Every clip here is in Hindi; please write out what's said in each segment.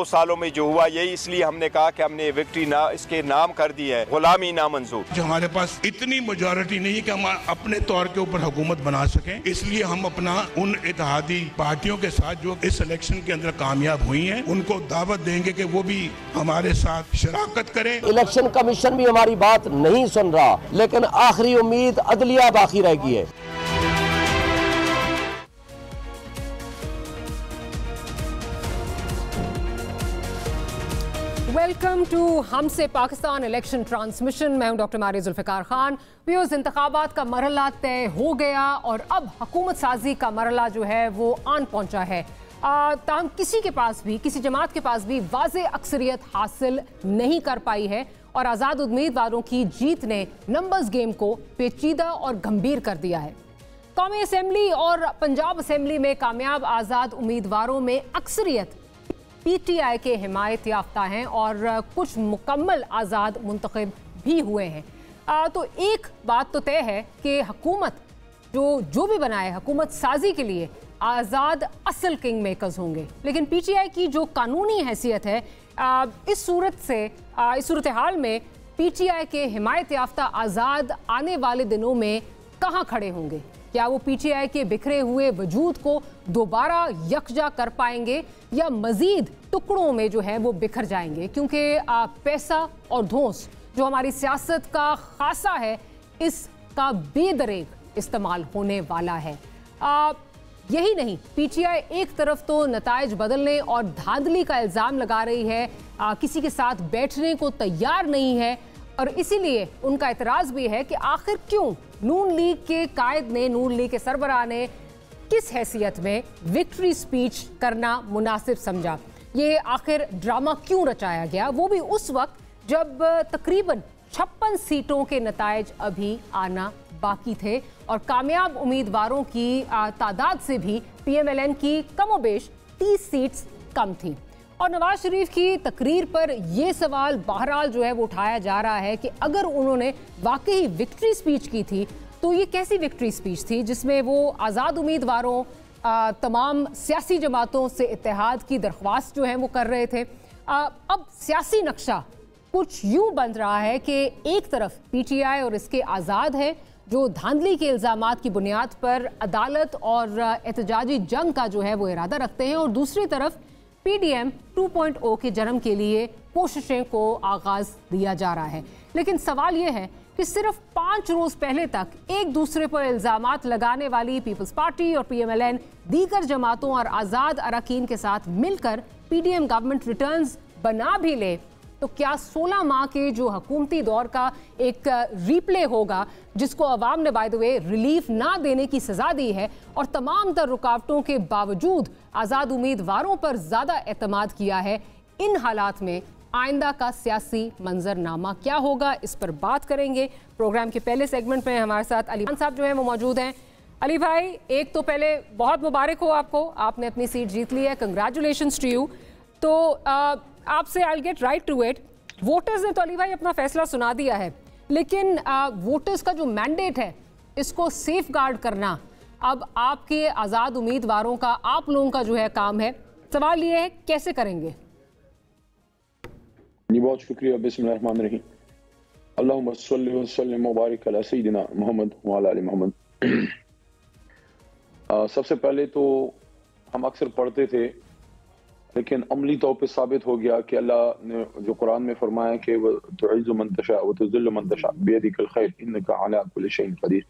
सालों में जो हुआ, यही इसलिए हमने कहा कि हमने विक्ट्री इसके नाम कर दी है गुलामी नामंजूर। जो हमारे पास इतनी मेजॉरिटी नहीं है कि हम अपने तौर के ऊपर हुकूमत बना सकें, इसलिए हम अपना उन इत्तेहादी पार्टियों के साथ जो इस इलेक्शन के अंदर कामयाब हुई हैं, उनको दावत देंगे कि वो भी हमारे साथ शराकत करें। इलेक्शन कमीशन भी हमारी बात नहीं सुन रहा, लेकिन आखिरी उम्मीद अदलिया बाकी रह गई है। वेलकम टू हमसे पाकिस्तान इलेक्शन ट्रांसमिशन। मैं हूं डॉक्टर मारिया जुल्फिकार खान। व्यूअर्स, इंतखाबात का मरहला तय हो गया और अब हुकूमत साजी का मरहला जो है वो आन पहुंचा है। ताहम किसी के पास भी, किसी जमात के पास भी वाज़े अक्सरियत हासिल नहीं कर पाई है और आज़ाद उम्मीदवारों की जीत ने नंबर्स गेम को पेचीदा और गंभीर कर दिया है। कौमी असम्बली और पंजाब असम्बली में कामयाब आज़ाद उम्मीदवारों में अक्सरियत PTI के हिमायत याफ्ता हैं और कुछ मुकम्मल आज़ाद मुंतखब भी हुए हैं। तो एक बात तो तय है कि हुकूमत जो भी बनाए, हुकूमत साजी के लिए आज़ाद असल किंग मेकर्स होंगे। लेकिन PTI की जो कानूनी हैसियत है, इस सूरत हाल में PTI के हिमायत याफ्ता आज़ाद आने वाले दिनों में कहाँ खड़े होंगे? क्या वो PTI के बिखरे हुए वजूद को दोबारा यकजा कर पाएंगे या मजीद टुकड़ों में जो है वो बिखर जाएंगे? क्योंकि पैसा और धौंस जो हमारी सियासत का खासा है, इसका बेदरेग इस्तेमाल होने वाला है। यही नहीं, PTI एक तरफ तो नताइज बदलने और धांधली का इल्ज़ाम लगा रही है, किसी के साथ बैठने को तैयार नहीं है और इसीलिए उनका एतराज़ भी है कि आखिर क्यों नून लीग के कायद ने, नून लीग के सरबराह ने किस हैसियत में विक्ट्री स्पीच करना मुनासिब समझा। ये आखिर ड्रामा क्यों रचाया गया, वो भी उस वक्त जब तकरीबन 56 सीटों के नताइज अभी आना बाकी थे और कामयाब उम्मीदवारों की तादाद से भी PMLN की कमोबेश 30 सीट्स कम थी। और नवाज शरीफ की तकरीर पर यह सवाल बहरहाल जो है वो उठाया जा रहा है कि अगर उन्होंने वाकई विक्ट्री स्पीच की थी तो ये कैसी विक्ट्री स्पीच थी जिसमें वो आज़ाद उम्मीदवारों, तमाम सियासी जमातों से इत्तेहाद की दरख्वास्त जो है वो कर रहे थे। अब सियासी नक्शा कुछ यूं बन रहा है कि एक तरफ PTI और इसके आज़ाद है जो धांधली के इल्ज़ामात की बुनियाद पर अदालत और एहतजाजी जंग का जो है वो इरादा रखते हैं और दूसरी तरफ PDM 2.0 के जन्म के लिए कोशिशें को आगाज दिया जा रहा है। लेकिन सवाल यह है कि सिर्फ 5 रोज पहले तक एक दूसरे पर इल्जामात लगाने वाली पीपल्स पार्टी और PMLN दीगर जमातों और आज़ाद अरकान के साथ मिलकर PDM गवर्नमेंट रिटर्न्स बना भी ले तो क्या 16 माह के जो हुकूमती दौर का एक रीप्ले होगा जिसको अवाम ने बाय द वे रिलीफ ना देने की सजा दी है और तमाम तर रुकावटों के बावजूद आज़ाद उम्मीदवारों पर ज़्यादा एतमाद किया है, इन हालात में आइंदा का सियासी मंजरनामा क्या होगा, इस पर बात करेंगे। प्रोग्राम के पहले सेगमेंट में हमारे साथ अली खान साहब जो हैं वो मौजूद हैं। अली भाई, एक तो पहले बहुत मुबारक हो आपको, आपने अपनी सीट जीत ली है, कंग्रेचुलेशंस टू यू। तो आपसे I will get right to it. Voters ने तो अली भाई अपना फैसला सुना दिया है, लेकिन वोटर्स का जो मैंडेट है इसको सेफ गार्ड करना अब आपके आज़ाद उम्मीदवारों का, आप लोगों का जो है काम है। सवाल ये है कैसे करेंगे? जी बहुत शुक्रिया। बिस्मिल्लाहिर्रहमानिर्रहीम। अल्लाहुम्मा सल्लि व सल्लिम व बारिक अला सय्यिदिना मुहम्मद व अला आलि मुहम्मद। सबसे पहले तो हम अक्सर पढ़ते थे, लेकिन अमली तौर पे साबित हो गया कि अल्लाह ने जो कुरान में फरमाया कि वह तुइज़्ज़ु मन तशा व तुज़िल्लु मन तशा बियदिकल खैर इन्नका अला कुल्लि शैइन क़दीर।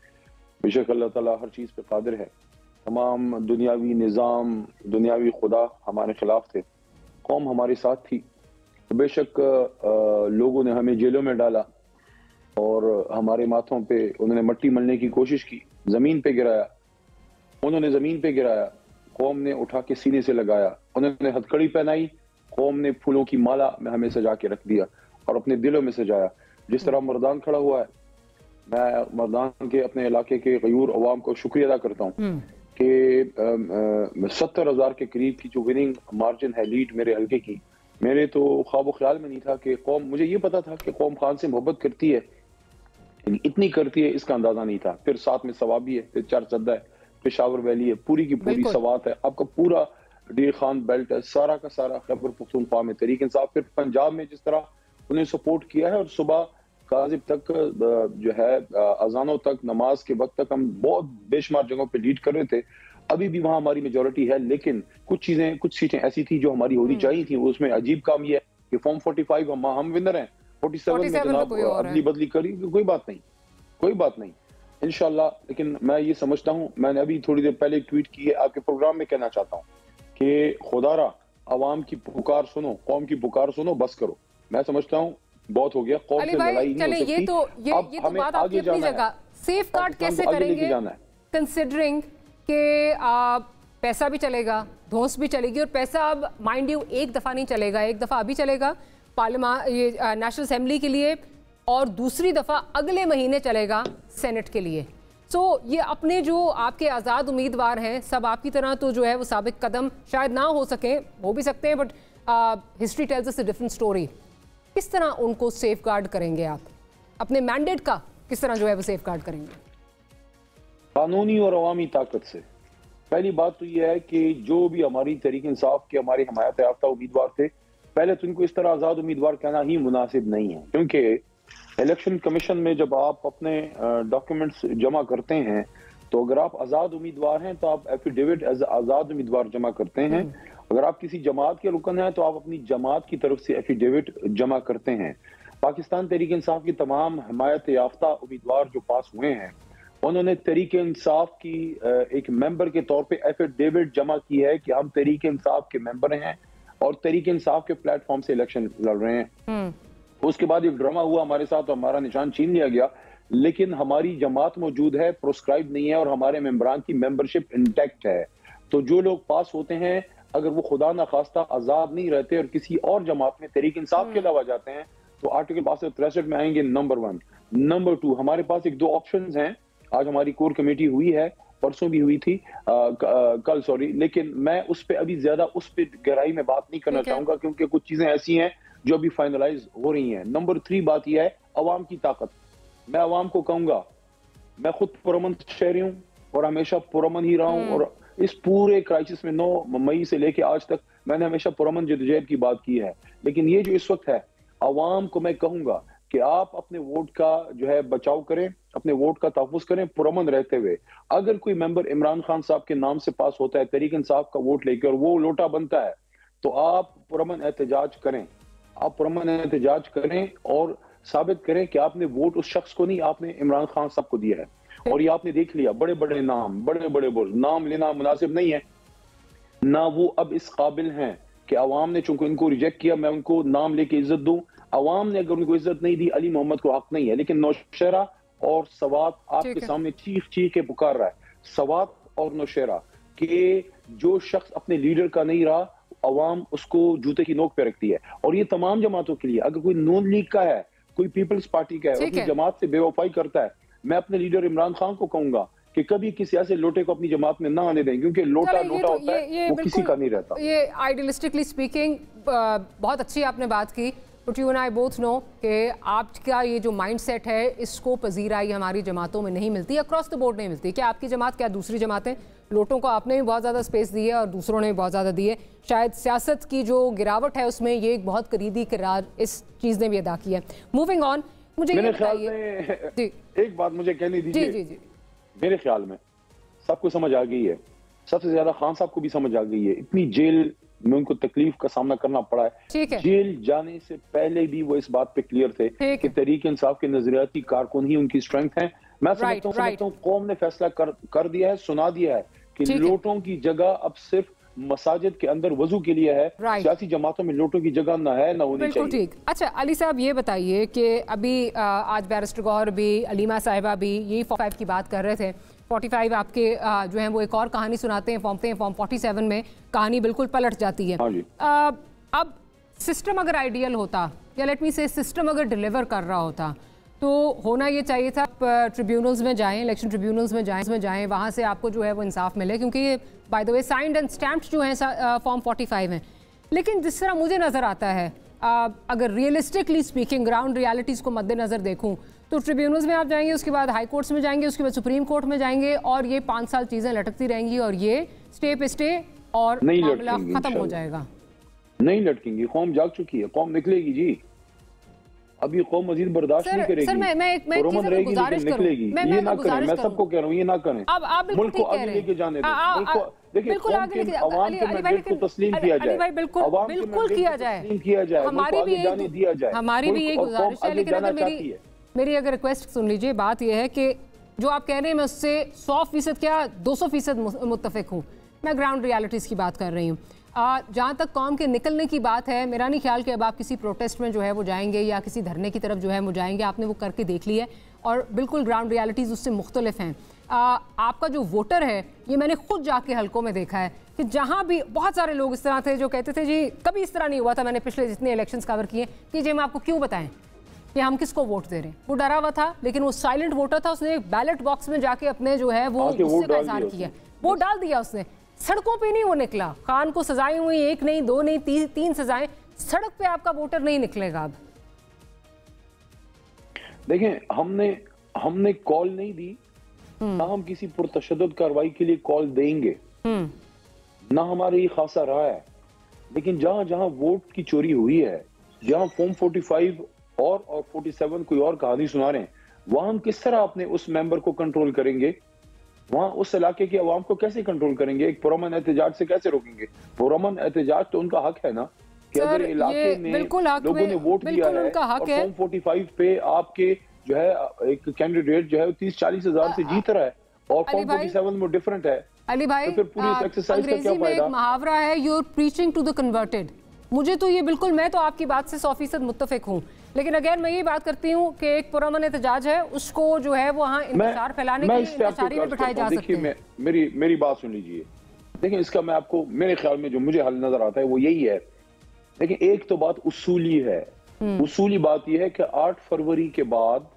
बेशक अल्लाह ताला हर चीज़ पे कादिर है। तमाम दुनियावी निज़ाम, दुनियावी खुदा हमारे खिलाफ थे, कौम हमारे साथ थी। तो बेशक लोगों ने हमें जेलों में डाला और हमारे माथों पे उन्होंने मट्टी मलने की कोशिश की, ज़मीन पे गिराया, उन्होंने ज़मीन पे गिराया, कौम ने उठा के सीने से लगाया, उन्होंने हथकड़ी पहनाई, कौम ने फूलों की माला में हमें सजा के रख दिया और अपने दिलों में सजाया। जिस तरह मर्दान खड़ा हुआ है, मैं मर्दान के अपने इलाके के गयूर अवाम को शुक्रिया अदा करता हूँ कि 70,000 के करीब की जो विनिंग मार्जिन है लीड मेरे हल्के की, मेरे तो ख्वाब ख्याल में नहीं था कि कौम, मुझे ये पता था कि कौम खान से मोहब्बत करती है, इतनी करती है इसका अंदाजा नहीं था। फिर साथ में सवाबी है, फिर चार सद्दा है, पेशावर वैली है, पूरी की पूरी सवात है, आपका पूरा डीर खान बेल्ट है, सारा का सारा खैबर पख्तूनख्वा में तहरीक इंसाफ, फिर पंजाब में जिस तरह उन्हें सपोर्ट किया है, और सुबह काजिब तक जो है अजानों तक, नमाज के वक्त तक हम बहुत बेशुमार जगहों पे लीड कर रहे थे। अभी भी वहां हमारी मेजोरिटी है, लेकिन कुछ सीटें ऐसी थी जो हमारी होनी चाहिए थी। उसमें अजीब काम यह है कि फॉर्म 45 हम विनर हैं, 47 में जनाब अदली बदली करी, कोई बात नहीं इंशाल्लाह। लेकिन मैं ये समझता हूँ, मैंने अभी थोड़ी देर पहले एक ट्वीट की है, आपके प्रोग्राम में कहना चाहता हूँ कि खुदारा अवाम की पुकार सुनो, कौम की पुकार सुनो, बस करो। मैं समझता हूँ बहुत हो गया, कौम से लड़ाई नहीं हो सकती। ये तो बात आपकी अपनी जगह, सेफ गार्ड कैसे करेंगे कंसिडरिंग के पैसा भी चलेगा, धौंस भी चलेगी, और पैसा अब माइंड यू एक दफा नहीं चलेगा, एक दफा अभी चलेगा पार्लियामेंट, ये नेशनल असेंबली के लिए, और दूसरी दफा अगले महीने चलेगा सेनेट के लिए। सो ये अपने जो आपके आज़ाद उम्मीदवार हैं, सब आपकी तरह तो जो है वो साबिक कदम शायद ना हो सके, हो भी सकते हैं, but history tells us a different story. किस तरह उनको सेफ गार्ड करेंगे आप, अपने मैंडेट का किस तरह जो है वो सेफ गार्ड करेंगे? कानूनी और अवामी ताकत से। पहली बात तो यह है कि जो भी हमारी तहरीक इंसाफ के हमारे हमायत याफ्ता उम्मीदवार थे, पहले तो इनको इस तरह आज़ाद उम्मीदवार कहना ही मुनासिब नहीं है, क्योंकि इलेक्शन कमीशन में जब आप अपने डॉक्यूमेंट्स जमा करते हैं, तो अगर आप आज़ाद उम्मीदवार हैं तो आप एफिडेविट एज आज़ाद उम्मीदवार जमा करते हैं। अगर आप किसी जमात के रुकन हैं तो आप अपनी जमात की तरफ से एफिडेविट जमा करते हैं। पाकिस्तान तहरीक इंसाफ की तमाम हमायत याफ्ता उम्मीदवार जो पास हुए हैं, उन्होंने तहरीक इंसाफ की एक मेंबर के तौर पे एफिडेविट जमा की है कि हम तहरीक इंसाफ के मेंबर हैं और तहरीक इंसाफ के प्लेटफॉर्म से इलेक्शन लड़ रहे हैं। उसके बाद एक ड्रामा हुआ हमारे साथ, हमारा निशान छीन लिया गया, लेकिन हमारी जमात मौजूद है, प्रोस्क्राइब नहीं है, और हमारे मेंबरान की मेंबरशिप इंटैक्ट है। तो जो लोग पास होते हैं, अगर वो खुदा ना खास्ता आजाद नहीं रहते और किसी और जमात में तहरीक इंसाफ के अलावा जाते हैं, तो आर्टिकल 63 में आएंगे, नंबर 1। नंबर 2, हमारे पास एक दो ऑप्शंस हैं। आज हमारी कोर कमेटी हुई है, परसों भी हुई थी, कल सॉरी, लेकिन मैं उस पर अभी ज्यादा उस पर गहराई में बात नहीं करना चाहूंगा, क्योंकि कुछ चीजें ऐसी हैं जो अभी फाइनलाइज हो रही हैं। नंबर 3 बात यह है अवाम की ताकत। मैं अवाम को कहूंगा, मैं खुद पुरअमन शहरी हूँ और हमेशा पुरअमन ही रहा हूँ, और इस पूरे क्राइसिस में 9 मई से लेके आज तक मैंने हमेशा पुरअमन जद्दोजहद की बात की है। लेकिन ये जो इस वक्त है, अवाम को मैं कहूंगा कि आप अपने वोट का जो है बचाव करें, अपने वोट का तहफ़्फ़ुज़ करें पुरअमन रहते हुए। अगर कोई मेंबर इमरान खान साहब के नाम से पास होता है तहरीक इंसाफ का वोट लेकर, और वो लोटा बनता है, तो आप पुरअमन एहतजाज करें, आप पुरअमन एहतजाज करें और साबित करें कि आपने वोट उस शख्स को नहीं, आपने इमरान खान साहब को दिया है। और ये आपने देख लिया, बड़े बड़े नाम, बड़े बड़े बोल, नाम लेना मुनासिब नहीं है ना, वो अब इस काबिल हैं कि अवाम ने चूंकि इनको रिजेक्ट किया, मैं उनको नाम लेके इज्जत दूं। अवाम ने अगर उनको इज्जत नहीं दी, अली मोहम्मद को हक नहीं है। लेकिन नौशेरा और सवात आपके सामने चीख चीख के पुकार रहा है, सवात और नौशेरा, कि जो शख्स अपने लीडर का नहीं रहा, अवाम उसको जूते की नोक पे रखती है। और ये तमाम जमातों के लिए, अगर कोई नून लीग का है, कोई पीपल्स पार्टी का है, अपनी जमात से बेवफाई करता है, मैं अपने लीडर इमरान खान को कहूंगा कि कभी किसी ऐसे लोटे को अपनी जमात में ना आने दें, क्योंकि लोटा होता है, वो किसी का नहीं रहता। ये आइडियलिस्टिकली स्पीकिंग बहुत अच्छी आपने बात की, but you and I both know कि आपका ये जो माइंडसेट है, इसको पजीराई हमारी जमातों में नहीं मिलती, अक्रॉस द बोर्ड नहीं मिलती। क्या आपकी जमात, क्या दूसरी जमातें, लोटों को आपने भी बहुत ज़्यादा स्पेस दी है और दूसरों ने भी बहुत ज़्यादा दी है। शायद सियासत की जो गिरावट है उसमें ये एक बहुत करीबी किरदार इस चीज़ ने भी अदा किया है। मूविंग ऑन, मुझे ये बताइए, एक बात मुझे कहनी दीजिए। जी जी, मेरे ख्याल में सबको समझ आ गई है, सबसे ज्यादा खान साहब को भी समझ आ गई है। इतनी जेल में उनको तकलीफ का सामना करना पड़ा है। जेल जाने से पहले भी वो इस बात पे क्लियर थे कि तहरीक इंसाफ के नजरियाती कारकुन ही उनकी स्ट्रेंथ है। मैं समझता हूँ कौम ने फैसला कर दिया है, सुना दिया है कि लोटों की जगह अब सिर्फ मसाजिद के अंदर वजू के लिए है। सियासी जमातों में लोटों की जगह ना है, ना होनी चाहिए। ठीक। अच्छा अली साहब, ये बताइए कि अभी आज बैरिस्टर गौहर भी, अलीमा साहिबा भी यही 45 की बात कर रहे थे। 45 आपके जो है वो एक और कहानी सुनाते हैं, फॉर्म 47 में कहानी बिल्कुल पलट जाती है। अब सिस्टम अगर आइडियल होता, या लेट मी से सिस्टम अगर डिलीवर कर रहा होता, तो होना ये चाहिए था ट्रिब्यूनल्स में जाएं, इलेक्शन ट्रिब्यूनल्स में जाएं, वहाँ से आपको जो है वो इंसाफ मिले, क्योंकि ये by the way signed and stamped जो हैं फॉर्म 45 हैं। लेकिन जिस तरह मुझे नज़र आता है, अगर रियलिस्टिकली स्पीकिंग ग्राउंड रियलिटीज़ को मद्देनज़र देखूँ, तो ट्रिब्यूनल्स में आप जाएंगे, उसके बाद हाई कोर्ट्स में जाएंगे, उसके बाद सुप्रीम कोर्ट में जाएंगे, और ये 5 साल चीज़ें लटकती रहेंगी, और ये स्टे पे स्टे और मामला खत्म हो जाएगा? नहीं लटकेंगी, कौम जाग चुकी है, कौम निकलेगी जी। अभी कौम मजीद बर्दाश्त नहीं करेगी। सर मैं रोमन रहेगी लेकिन निकलेगी। ये ना करें, मैं सबको कह रहा हूँ ये ना करें। मुल्क को आगे लेके जाने दें। देखिए अवाम के मैंडेट को तस्लीम किया जाए, बिल्कुल किया जाए, हमारी भी यही गुजारिश है। लेकिन अगर मेरी अगर रिक्वेस्ट सुन लीजिए, बात यह है कि जो आप कह रहे हैं मैं उससे 100% क्या 200% मुत्तफिक हूँ। मैं ग्राउंड रियलिटीज़ की बात कर रही हूँ। जहाँ तक कौम के निकलने की बात है, मेरा नहीं ख्याल कि अब आप किसी प्रोटेस्ट में जो है वो जाएंगे या किसी धरने की तरफ जो है वो जाएंगे। आपने वो करके देख लिया है और बिल्कुल ग्राउंड रियलिटीज़ उससे मुख्तलिफ हैं। आपका जो वोटर है, ये मैंने खुद जाके हलकों में देखा है कि जहाँ भी बहुत सारे लोग इस तरह थे जो कहते थे जी कभी इस तरह नहीं हुआ था, मैंने पिछले जितने इलेक्शंस कवर किए कि जी मैं आपको क्यों बताएं कि हम किसको वोट दे रहे हैं। वो डरा हुआ था, लेकिन वो साइलेंट वोटर था, उसने बैलेट बॉक्स में जाके अपने जो है वो गुस्से का इजहार किया, वोट डाल दिया उसने। सड़कों पे नहीं वो निकला। खान को सजाएं हुई, 1 नहीं 2 नहीं 3 सजाएं, सड़क पे आपका वोटर नहीं निकलेगा। अब देखें, हमने कॉल नहीं दी, ना हम किसी पुरतशद्दुद कार्रवाई के लिए कॉल देंगे, ना हमारे ये खासा रहा है। लेकिन जहां जहां वोट की चोरी हुई है, जहां फॉर्म 45 और 47 कोई और कहानी सुना रहे हैं, वहां हम किस तरह अपने उस मेंबर को कंट्रोल करेंगे? वहां उस इलाके की आवाम को कैसे कंट्रोल करेंगे? एक पुरअमन एहतजाज से कैसे रोकेंगे? पुरअमन एहतजाज तो उनका हक है ना कि अगर इलाके में लोगों ने वोट दिया है और फॉर्म 45 पे आपके जो है एक कैंडिडेट जो है 30-40 हजार से जीत रहा है और फॉर्म 47 में डिफरेंट है, अली भाई, तो फिर पूरी इस एक्सरसाइज का क्या फायदा? एक मुहावरा है, you are preaching to the converted. मुझे तो ये बिल्कुल, मैं तो आपकी बात से 100% मुत्तफिक हूँ, लेकिन अगेन मैं ये बात करती हूँ कि एक पुरअमन एहतजाज है, उसको जो है वहाँ इंतजार फैलाने के लिए इंतशारी में बिठाए जा सकते हैं। मेरी बात सुन लीजिए। देखिए, इसका मैं आपको मेरे ख्याल में जो मुझे हल नजर आता है वो यही है। देखिए, एक तो बात उसूली है। उसूली बात यह है कि 8 फरवरी के बाद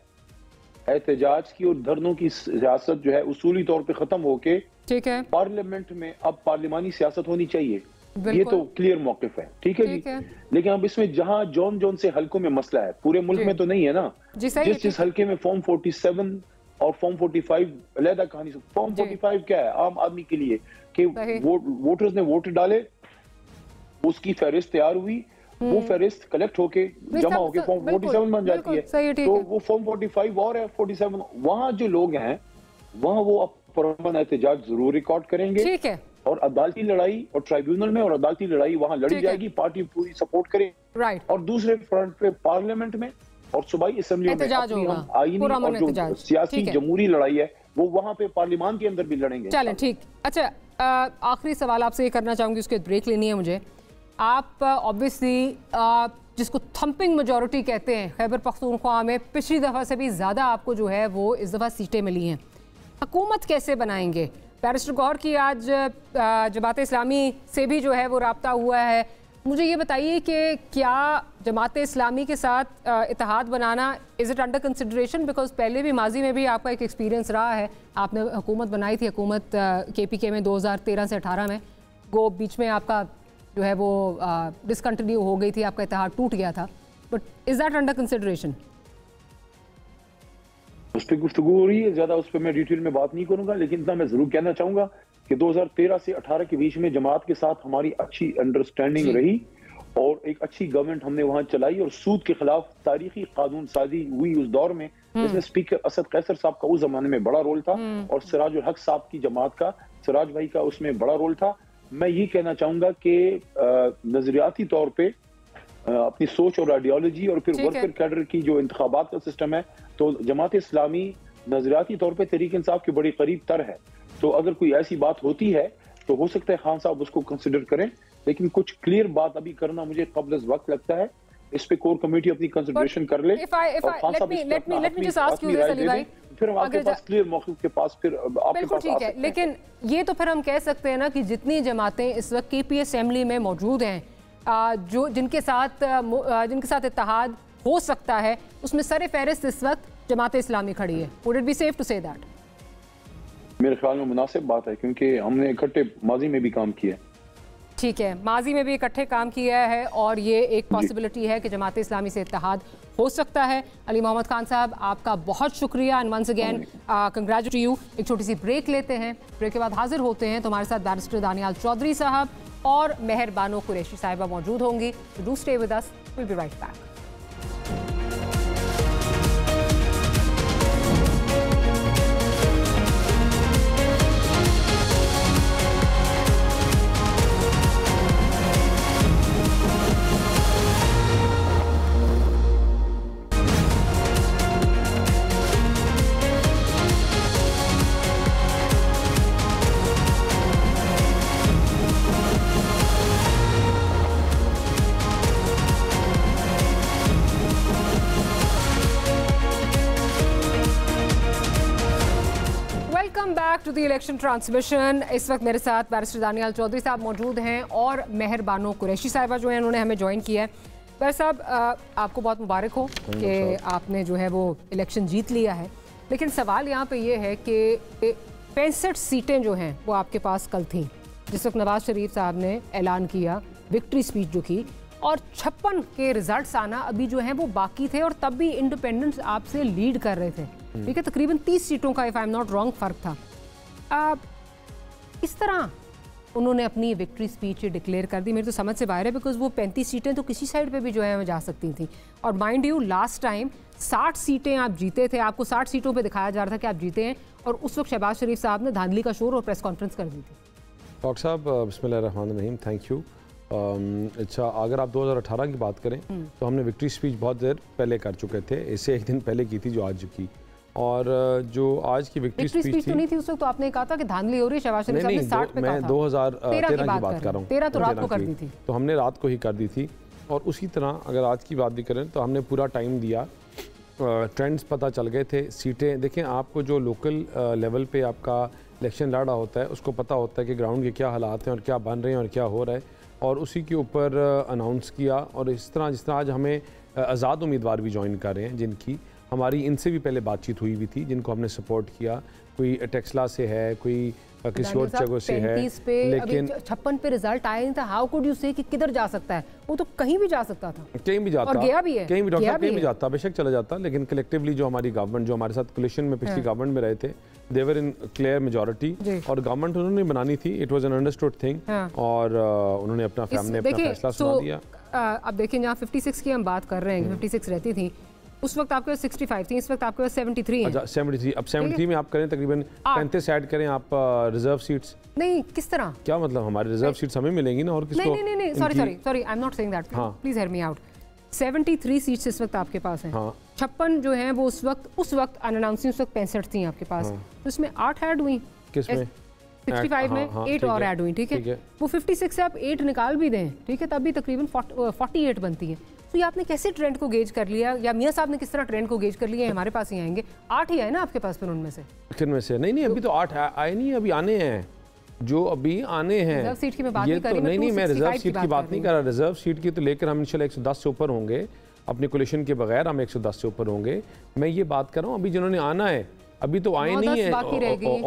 एहतजाज की और धरनों की सियासत जो है उसूली तौर पे खत्म होके, ठीक है, पार्लियामेंट में अब पार्लिमानी सियासत होनी चाहिए। ये तो क्लियर मौकिफ है, ठीक है जी। लेकिन अब इसमें जहां जौन से हलकों में मसला है, पूरे मुल्क में तो नहीं है ना। जिस हल्के में फॉर्म 47 और फॉर्म 45 अलहदा कहानी। फॉर्म 45 क्या है? आम आदमी के लिए कि वोटर्स ने वोट डाले, उसकी फहरिस्त तैयार हुई, वो फहरिस्त कलेक्ट होके जमा होके फॉर्म 47 बन जाती है। तो वो फॉर्म 45 और है 47, वहां जो लोग हैं वहां वो पुरअमन एहतजाज जरूर रिकॉर्ड करेंगे, ठीक है, और अदालती लड़ाई और ट्राइब्यूनल में और अदालती लड़ाई वहां लड़ी जाएगी, पार्टी पूरी सपोर्ट करे, राइट। और दूसरे फ्रंट पे पार्लियामेंट में और सूबाई असेंबली में हम आईनी और जो सियासी जमहूरी लड़ाई है वो वहां पे पार्लियामान के अंदर भी लड़ेंगे। चलें, ठीक। अच्छा, आखिरी सवाल आपसे ये करना चाहूंगी, उसके ब्रेक लेनी है मुझे। आप ऑब्वियसली जिसको थम्पिंग मेजॉरिटी कहते हैं खैबर पख्तूनख्वा में, पिछली दफ़ा से भी ज़्यादा आपको जो है वो इस दफ़ा सीटें मिली हैं। हुकूमत कैसे बनाएंगे? बैरिस्टर गौहर की आज जमात इस्लामी से भी जो है वो रब्ता हुआ है। मुझे ये बताइए कि क्या जमात इस्लामी के साथ इत्तेहाद बनाना is it under consideration? Because पहले भी माजी में भी आपका एक एक्सपीरियंस रहा है, आपने हुकूमत बनाई थी, हुकूमत KPK में 2013 से 18 में, वो बीच में आपका जो है वो डिसकंटिन्यू हो गई थी, आपका इत्तेहाद टूट गया था, but is that under consideration? उस पर गुफ्तगू हो रही है, ज्यादा उस पर मैं डिटेल में बात नहीं करूंगा, लेकिन इतना मैं जरूर कहना चाहूंगा कि 2013 से 18 के बीच में जमात के साथ हमारी अच्छी अंडरस्टैंडिंग रही और एक अच्छी गवर्नमेंट हमने वहां चलाई और सूद के खिलाफ तारीखी कानून साजी हुई उस दौर में, जिसमें स्पीकर असद कैसर साहब का उस जमाने में बड़ा रोल था और सिराजुल हक साहब की जमात का, सिराज भाई का उसमें बड़ा रोल था। मैं ये कहना चाहूंगा कि नजरियाती तौर पे अपनी सोच और आइडियोलॉजी और फिर वर्कर कैडर की जो इंतखाबात का सिस्टम है, तो जमात इस्लामी नजरियाती तौर पे तहरीक इंसाफ के बड़ी करीब तर है। तो अगर कोई ऐसी बात होती है तो हो सकता है खान साहब उसको कंसिडर करें, लेकिन कुछ क्लियर बात अभी करना मुझे कबल वक्त लगता है। इस पे कोर कमेटी अपनी कंसिडरेशन कर ले और खान साहब फिर आपके पास क्लियर मौके के पास फिर आपके पास ठीक है। लेकिन ये तो फिर हम कह सकते हैं ना कि जितनी जमातें इस वक्त KP असेंबली में मौजूद हैं, जो जिनके साथ इत्तेहाद हो सकता है, उसमें सर फहरिस्त इस वक्त जमात इस्लामी खड़ी है। Would it be safe to say that? मेरे ख्याल में मुनासिब बात है, क्योंकि हमने इकट्ठे माजी में भी काम किया। ठीक है, माजी में भी इकट्ठे काम किया है और ये एक पॉसिबिलिटी है कि जमात इस्लामी से इत्तेहाद हो सकता है। अली मोहम्मद खान साहब, आपका बहुत शुक्रिया and once again congratulate you. एक छोटी सी ब्रेक लेते हैं, ब्रेक के बाद हाजिर होते हैं। तो हमारे साथ बैरिस्टर दानियाल चौधरी साहब और मेहर बानो कुरैशी साहिबा मौजूद होंगी। Do stay with us, will be right back. To the election transmission. इस वक्त मेरे साथ बैरिस्टर दानियाल चौधरी साहब मौजूद हैं और मेहर बानो कुरैशी साहिबा जो है उन्होंने हमें ज्वाइन किया है। बैर साहब, आपको बहुत मुबारक हो कि आपने जो है वो इलेक्शन जीत लिया है, लेकिन सवाल यहाँ पे ये है कि 65 सीटें जो हैं वो आपके पास कल थीं जिस वक्त नवाज शरीफ साहब ने ऐलान किया विक्ट्री स्पीच जो की, और 56 के रिजल्ट्स आना अभी जो हैं वो बाकी थे और तब भी इंडिपेंडेंट्स आपसे लीड कर रहे थे। ठीक है, तकरीबन 30 सीटों का, if I am not wrong, फर्क था। इस तरह उन्होंने अपनी विक्ट्री स्पीच डिक्लेयर कर दी, मेरी तो समझ से बाहर है, बिकॉज वो 35 सीटें तो किसी साइड पे भी जो है जा सकती थी। और माइंड यू, लास्ट टाइम 60 सीटें आप जीते थे, आपको 60 सीटों पे दिखाया जा रहा था कि आप जीते हैं, और उस वक्त शहबाज शरीफ साहब ने धांधली का शोर और प्रेस कॉन्फ्रेंस कर दी थी। डॉक्टर साहब, बिस्मिल्लाहिर्रहमानिर्रहीम, थैंक यू। अच्छा, अगर आप 2018 की बात करें तो हमने विक्ट्री स्पीच बहुत देर पहले कर चुके थे, इससे एक दिन पहले की थी जो आज की, और जो आज की विक्ट्री स्पीच थी, नहीं थी उस वक्त, तो आपने कहा था कि धांधली हो रही है, शहबाज शरीफ साहब ने 60 पे कहा था। मैं 2013 की बात कर रहा हूँ, 13 तो रात को कर दी थी, तो हमने रात को ही कर दी थी। और उसी तरह अगर आज की बात भी करें तो हमने पूरा टाइम दिया, ट्रेंड्स पता चल गए थे। सीटें देखें, आपको जो लोकल लेवल पे आपका इलेक्शन लड़ रहा होता है उसको पता होता है कि ग्राउंड के क्या हालात हैं और क्या बन रहे हैं और क्या हो रहा है, और उसी के ऊपर अनाउंस किया। और इस तरह जिस तरह आज हमें आज़ाद उम्मीदवार भी ज्वाइन कर रहे हैं, जिनकी हमारी इनसे भी पहले बातचीत हुई थी, जिनको हमने सपोर्ट किया, कोई टेक्सला से है, कोई किसी और जगह से है, लेकिन 56 पे रिजल्ट आया नहीं था। हाउ कुड यू से कि किधर जा सकता है, वो तो कहीं भी जा सकता था, कहीं भी जाता, और गया भी है, कहीं भी डॉक्टर कहीं भी जाता, बेशक चला जाता, लेकिन कलेक्टिवली जो हमारी गवर्नमेंट, जो हमारे साथ कोलिशन में पिछली गवर्नमेंट में रहे थे, देवर इन क्लियर मेजॉरिटी, और गवर्नमेंट उन्होंने बनानी थी, it was an understood thing, और उन्होंने अपना फैसला सुना दिया। अब देखिए, जहाँ 56 की हम बात कर रहे हैं, 56 रहती थी उस वक्त आपके पास 65 थी, इस वक्त आपके पास 73 है। 73, अब 73 में आप करें तकरीबन 35 ऐड करें आप रिजर्व सीट्स। नहीं, किस तरह? क्या मतलब, हमारे रिजर्व सीट्स हमें मिलेंगी ना, और किसको? नहीं, sorry, I am not saying that, please hear me out. 73 seats इस वक्त आपके पास हैं, 56 जो है वो उस वक्त अनअनाउंसिंग उस वक्त 65 थी आपके पास, तो इसमें 8 ऐड हुई, किसमें 65 में 8 और ऐड हुई, ठीक है, वो 56 से आप 8 निकाल भी दें, ठीक है, तब भी तकरीबन 48 बनती है। तो ये आपने कैसे ट्रेंड को गेज कर लिया, या मियां साहब ने किस तरह ट्रेंड को गेज कर लिया? हमारे पास ही आएंगे, 8 ही है ना आपके पास फिर उनमें से? किन से? नहीं, अभी तो 8 आए नहीं, अभी आने हैं, जो अभी आने हैं। रिजर्व सीट की मैं बात नहीं कर रही, नहीं, मैं रिजर्व सीट की बात नहीं कर रहा। रिजर्व सीट की तो लेकर हम इंशाल्लाह 110 से ऊपर होंगे, अपने कोलिशन के बगैर हम 110 से ऊपर होंगे। मैं ये बात कर रहा हूँ, अभी जिन्होंने आना है अभी तो आए नहीं है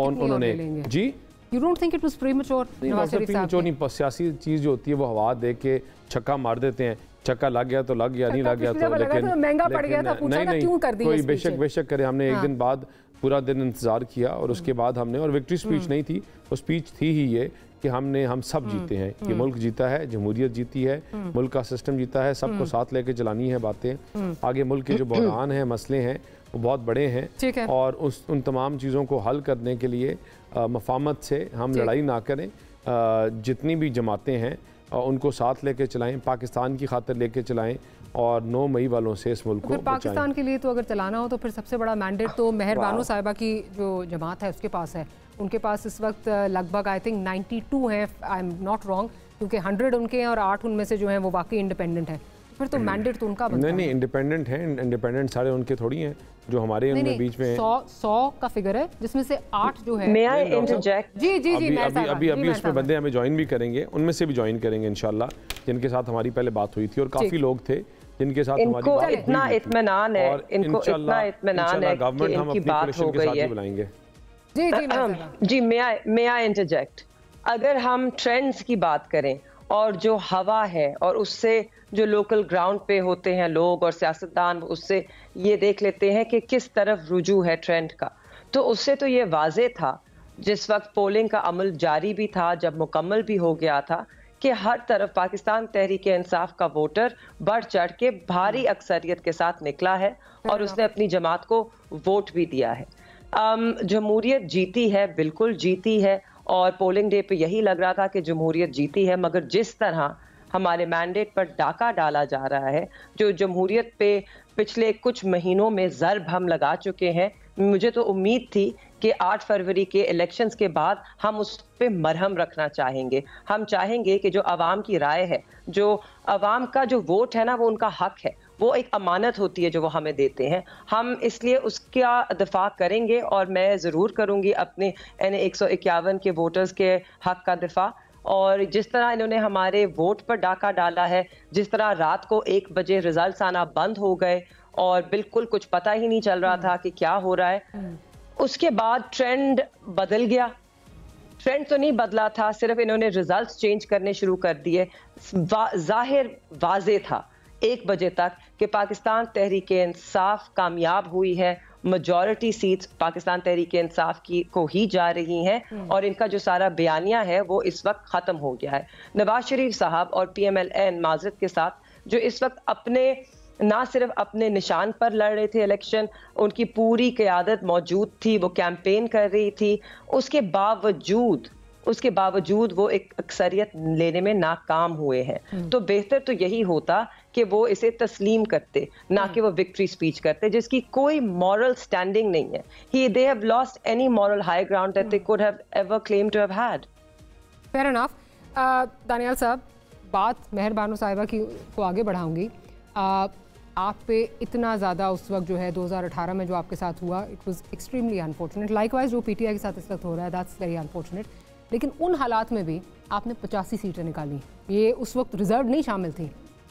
उन्होंने। जी, You don't think it was premature? नहीं, सियासी चीज़ जो होती है वो हवा दे के छक्का मार देते हैं, छक्का लग गया तो लग गया, नहीं लग गया तो लेकिन महंगा पड़ गया था, पूछा था क्यों कर दी? कोई बेशक करे, हमने एक दिन बाद पूरा दिन इंतजार किया, और उसके बाद हमने, और विक्ट्री स्पीच नहीं थी, वो स्पीच थी ही ये कि हम सब जीते हैं, ये मुल्क जीता है, जमहूरियत जीती है, मुल्क का सिस्टम जीता है, सबको साथ लेके चलानी है बातें आगे। मुल्क के जो बहरान हैं, मसले हैं, वो बहुत बड़े हैं, और उन तमाम चीज़ों को हल करने के लिए मफामत से हम लड़ाई ना करें, जितनी भी जमातें हैं उनको साथ लेके चलाएं, पाकिस्तान की खातिर लेके चलाएं, और 9 मई वालों से इस मुल्क को बचाएं। पाकिस्तान के लिए तो अगर चलाना हो तो फिर सबसे बड़ा मैंडेट तो मेहर बानो साहिबा की जो जमात है उसके पास है। उनके पास इस वक्त लगभग आई थिंक 92 हैं, आई एम नॉट रॉन्ग, क्योंकि 100 उनके हैं और 8 उनमें से जो हैं वो वाकई इंडिपेंडेंट है, फिर तो मैंडेट तो उनका बनता है। नहीं, इंडिपेंडेंट हैं, इंडिपेंडेंट सारे उनके थोड़ी हैं, जो हमारे उनमें बीच में 100 का फिगर है, जिसमें से 8 जो है। May I interject? जी, अभी उसमें बंदे हमें ज्वाइन भी करेंगे, उनमें से भी ज्वाइन करेंगे इंशाल्लाह, जिनके साथ हमारी पहले बात हुई थी, और काफी लोग थे जिनके साथ हमारी बात हुई। इतना इत्मीनान है, इनको इतना इत्मीनान है कि इनकी बात हो गई है। बुलाएंगे। जी, may I interject? अगर हम ट्रेंड्स की बात करें और जो हवा है और उससे जो लोकल ग्राउंड पे होते हैं लोग और सियासतदान, उससे ये देख लेते हैं कि किस तरफ रुजू है ट्रेंड का। तो उससे तो ये वाज़े था जिस वक्त पोलिंग का अमल जारी भी था, जब मुकम्मल भी हो गया था, कि हर तरफ पाकिस्तान तहरीक इंसाफ का वोटर बढ़ चढ़ के भारी अक्सरियत के साथ निकला है और उसने अपनी जमात को वोट भी दिया है। जमहूरियत जीती है, बिल्कुल जीती है, और पोलिंग डे पे यही लग रहा था कि जमहूरियत जीती है, मगर जिस तरह हमारे मैंडेट पर डाका डाला जा रहा है, जो जमहूरियत पे पिछले कुछ महीनों में ज़रब हम लगा चुके हैं, मुझे तो उम्मीद थी कि 8 फरवरी के इलेक्शंस के बाद हम उस पे मरहम रखना चाहेंगे। हम चाहेंगे कि जो आवाम की राय है, जो आवाम का जो वोट है ना, वो उनका हक है, वो एक अमानत होती है जो वो हमें देते हैं। हम इसलिए उसका दफा करेंगे और मैं ज़रूर करूँगी अपने N151 के वोटर्स के हक का दफा। और जिस तरह इन्होंने हमारे वोट पर डाका डाला है, जिस तरह रात को 1 बजे रिजल्ट्स आना बंद हो गए और बिल्कुल कुछ पता ही नहीं चल रहा था कि क्या हो रहा है, उसके बाद ट्रेंड बदल गया। ट्रेंड तो नहीं बदला था, सिर्फ इन्होंने रिजल्ट्स चेंज करने शुरू कर दिए। जाहिर वाज़े था 1 बजे तक कि पाकिस्तान तहरीक इंसाफ कामयाब हुई है, मेजॉरिटी सीट्स पाकिस्तान तहरीक इंसाफ की को ही जा रही हैं और इनका जो सारा बयानिया है वो इस वक्त ख़त्म हो गया है। नवाज शरीफ साहब और PMLN माजरत के साथ जो इस वक्त अपने ना सिर्फ अपने निशान पर लड़ रहे थे इलेक्शन, उनकी पूरी क़यादत मौजूद थी, वो कैंपेन कर रही थी, उसके बावजूद वो एक अक्सरियत लेने में नाकाम हुए हैं। तो बेहतर तो यही होता कि वो इसे तस्लीम करते, ना कि वो विक्ट्री स्पीच करते जिसकी कोई मॉरल स्टैंडिंग नहीं है। They have lost any moral high ground that they could have ever claimed to have had. Fair enough. Daniyal साहब, बात मेहर बानो साहिबा की को आगे बढ़ाऊंगी। आप पे इतना ज़्यादा उस वक्त जो है 2018 में जो आपके साथ हुआ, it was extremely unfortunate. Likewise जो PTI के साथ इस वक्त हो रहा है, दैट्स वेरी अनफॉर्चुनेट। लेकिन उन हालात में भी आपने 85 सीटें निकाली, ये उस वक्त रिजर्व नहीं शामिल थी।